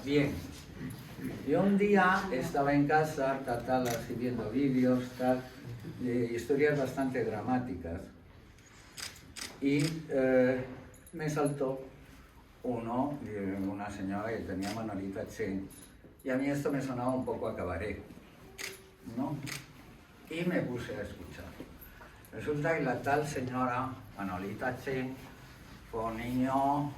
Bien, yo un día estaba en casa, así viendo vídeos, de historias bastante dramáticas, y me saltó uno de una señora que tenía Manolita Chen, y a mí esto me sonaba un poco a cabaret, ¿no? Y me puse a escuchar. Resulta que la tal señora Manolita Chen fue un niño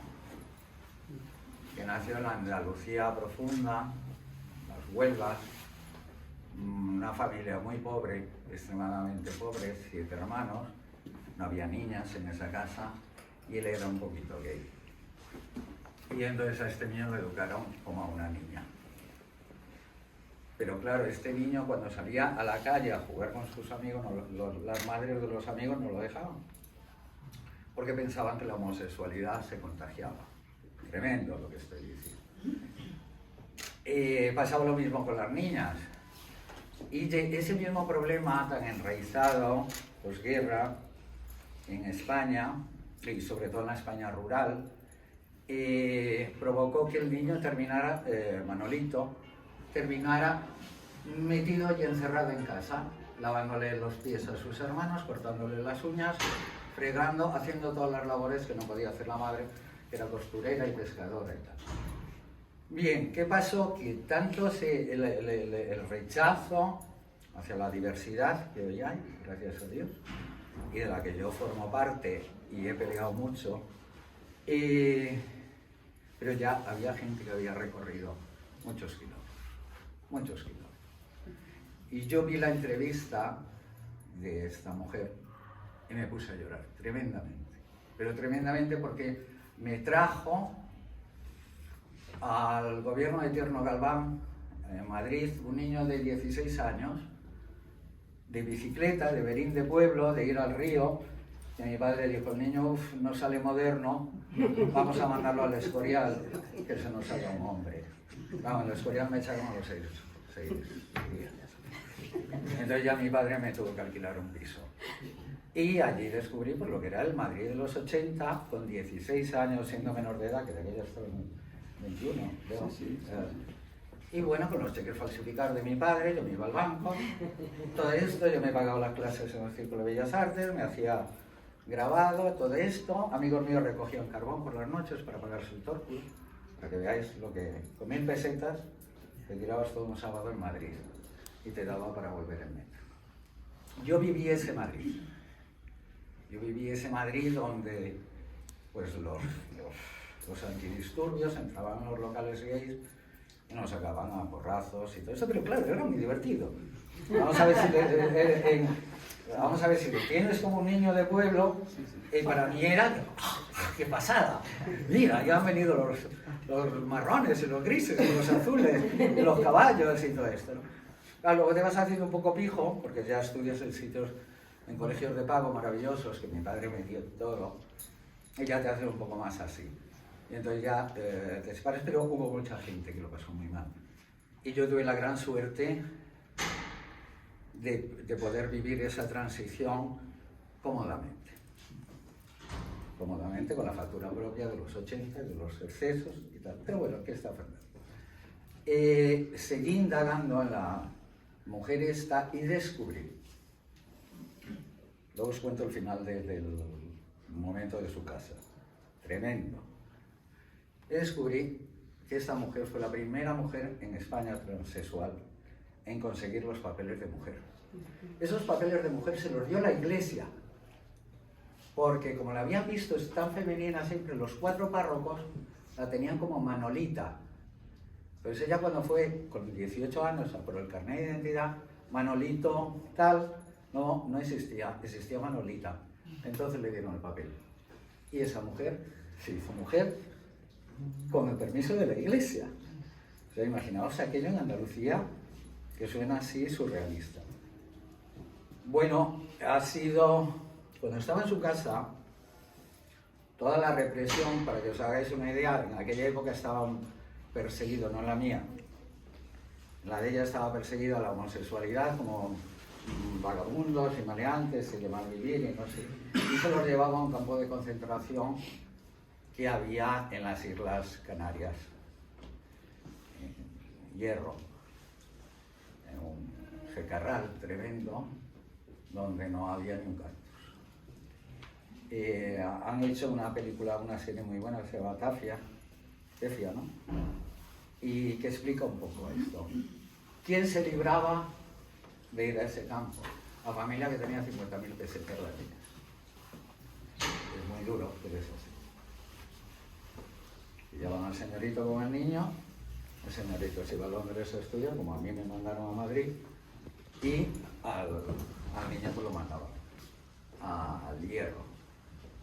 que nació en la Andalucía profunda, las Huelvas, una familia muy pobre, extremadamente pobre, 7 hermanos, no había niñas en esa casa y él era un poquito gay. Y entonces a este niño lo educaron como a una niña. Pero claro, este niño cuando salía a la calle a jugar con sus amigos, las madres de los amigos no lo dejaban, porque pensaban que la homosexualidad se contagiaba. Tremendo lo que estoy diciendo. Pasaba lo mismo con las niñas. Y ese mismo problema tan enraizado, posguerra, en España, y sobre todo en la España rural, provocó que el niño terminara, Manolito, terminara metido y encerrado en casa, lavándole los pies a sus hermanos, cortándole las uñas, fregando, haciendo todas las labores que no podía hacer la madre, que era costurera y pescadora y tal. Bien, ¿qué pasó? Que tanto el rechazo hacia la diversidad que hoy hay, gracias a Dios, y de la que yo formo parte y he peleado mucho, pero ya había gente que había recorrido muchos kilómetros. Y yo vi la entrevista de esta mujer y me puse a llorar tremendamente, pero tremendamente porque me trajo al gobierno de Tierno Galván, en Madrid, un niño de 16 años, de bicicleta, de Berín de pueblo, de ir al río, y mi padre dijo, el niño no sale moderno, vamos a mandarlo al Escorial, que se nos haga un hombre. Vamos, el Escorial me echaron a los 6 días. Entonces ya mi padre me tuvo que alquilar un piso. Y allí descubrí pues, lo que era el Madrid de los 80, con 16 años, siendo menor de edad, que de aquella estaba en 21, creo. Y bueno, con los cheques falsificados de mi padre, yo me iba al banco, todo esto, yo me pagaba las clases en el Círculo de Bellas Artes, me hacía grabado, todo esto, amigos míos recogían carbón por las noches para pagarse el Torcus, para que veáis lo que, con 1000 pesetas, te tirabas todo un sábado en Madrid y te daba para volver en metro. Yo viví ese Madrid donde pues los antidisturbios entraban en los locales gays y nos sacaban a porrazos y todo eso, pero claro, era muy divertido. Vamos a ver si lo tienes como un niño de pueblo, y para mí era, ¡qué pasada! Mira, ya han venido los marrones y los grises y los azules y los caballos y todo esto, ¿no? Claro, luego te vas haciendo un poco pijo, porque ya estudias en sitios, en colegios de pago maravillosos, que mi padre me dio todo, y ya te haces un poco más así. Y entonces ya te separas, pero hubo mucha gente que lo pasó muy mal. Y yo tuve la gran suerte de poder vivir esa transición cómodamente. Cómodamente, con la factura propia de los 80, de los excesos y tal. Pero bueno, ¿qué está Fernando? Seguí indagando en la mujer esta y descubrí. Luego os cuento el final del momento de su casa. Tremendo. Descubrí que esta mujer fue la primera mujer en España transexual en conseguir los papeles de mujer. Esos papeles de mujer se los dio la Iglesia, porque como la habían visto tan femenina siempre, los 4 párrocos la tenían como Manolita. Entonces ella cuando fue con 18 años a por el carnet de identidad, Manolito tal, no existía Manolita. Entonces le dieron el papel. Y esa mujer se hizo mujer con el permiso de la Iglesia. O sea, imaginaos aquello en Andalucía, que suena así surrealista. Bueno, ha sido, cuando estaba en su casa, toda la represión, para que os hagáis una idea, en aquella época estaban perseguidos, no en la mía, en la de ella estaba perseguida la homosexualidad como vagabundos y maleantes y de mal vivir y no sé, y se los llevaba a un campo de concentración que había en las Islas Canarias. hierro, en un secarral tremendo, donde no había ni un cactus. Han hecho una película, una serie muy buena que se llama Tefia, ¿no? Y que explica un poco esto. ¿Quién se libraba de ir a ese campo? La familia que tenía 50.000 pesetas las niñas. Es muy duro, pero es así. Y llevan al señorito con el niño, el señorito se iba a Londres a estudiar, como a mí me mandaron a Madrid, y al niño pues lo mandaban al hierro.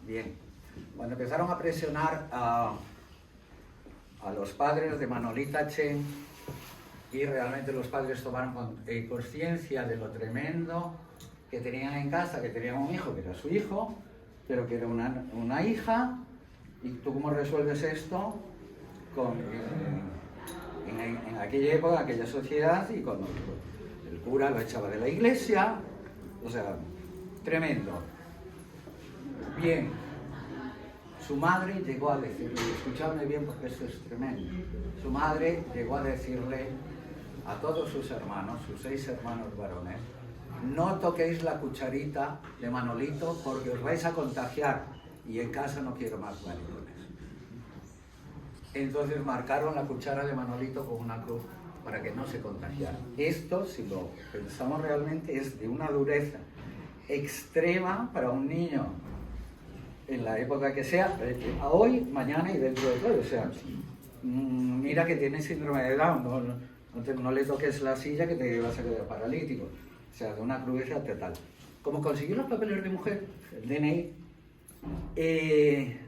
Bien, cuando empezaron a presionar a los padres de Manolita Chen, y realmente los padres tomaron conciencia de lo tremendo que tenían en casa, que tenían un hijo que era su hijo, pero que era una hija, y tú cómo resuelves esto en aquella época, en aquella sociedad, y cuando el cura lo echaba de la iglesia, o sea, tremendo. Bien, su madre llegó a decirle, escuchadme bien porque esto es tremendo, su madre llegó a decirle a todos sus hermanos, sus 6 hermanos varones, no toquéis la cucharita de Manolito porque os vais a contagiar y en casa no quiero más maricones. Entonces marcaron la cuchara de Manolito con una cruz para que no se contagiara. Esto, si lo pensamos realmente, es de una dureza extrema para un niño en la época que sea, hoy, mañana y dentro de todo. O sea, mira que tiene síndrome de Down, no le toques la silla que te vas a quedar paralítico. O sea, de una crudeza total. Como consiguió los papeles de mujer, el DNI,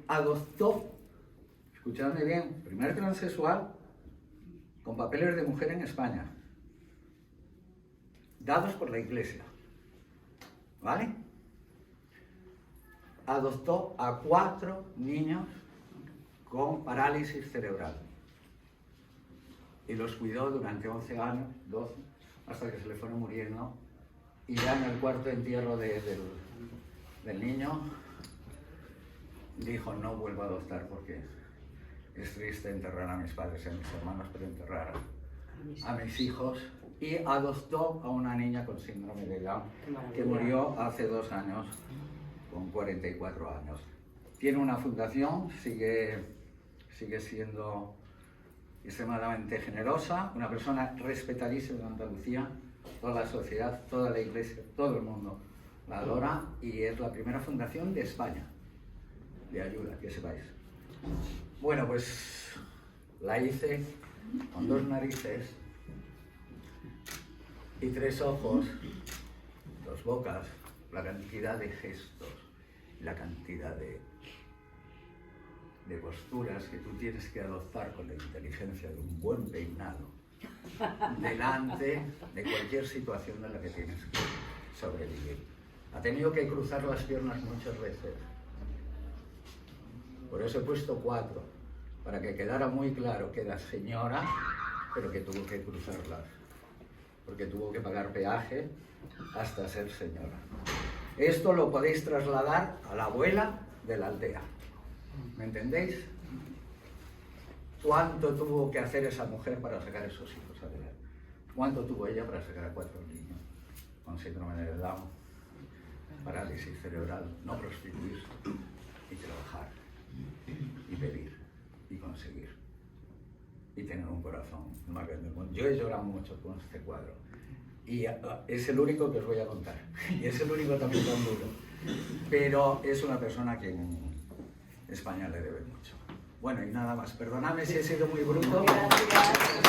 adoptó, escuchadme bien, primer transexual con papeles de mujer en España, dados por la Iglesia, ¿vale? Adoptó a 4 niños con parálisis cerebral y los cuidó durante 11 años, 12, hasta que se le fueron muriendo, y ya en el cuarto entierro del niño dijo: no vuelvo a adoptar porque es triste enterrar a mis padres y a mis hermanos, pero enterrar a mis hijos, y adoptó a una niña con síndrome de Down que murió hace 2 años con 44 años. Tiene una fundación, sigue siendo extremadamente generosa, una persona respetadísima en Andalucía, toda la sociedad, toda la iglesia, todo el mundo la adora, y es la primera fundación de España de ayuda, que sepáis. Bueno, pues la hice con 2 narices y 3 ojos, 2 bocas, la cantidad de gestos, la cantidad de posturas que tú tienes que adoptar con la inteligencia de un buen peinado delante de cualquier situación en la que tienes que sobrevivir. Ha tenido que cruzar las piernas muchas veces. Por eso he puesto 4, para que quedara muy claro que era señora, pero que tuvo que cruzarlas, porque tuvo que pagar peaje hasta ser señora. Esto lo podéis trasladar a la abuela de la aldea. ¿Me entendéis? ¿Cuánto tuvo que hacer esa mujer para sacar esos hijos adelante? ¿Cuánto tuvo ella para sacar a 4 niños con síndrome de Down, parálisis cerebral, no prostituirse y trabajar y pedir y conseguir y tener un corazón más grande? Yo he llorado mucho con este cuadro y es el único que os voy a contar y es el único también tan duro, pero es una persona que en España le debe mucho. Bueno, y nada más. Perdonadme si he sido muy bruto. Gracias.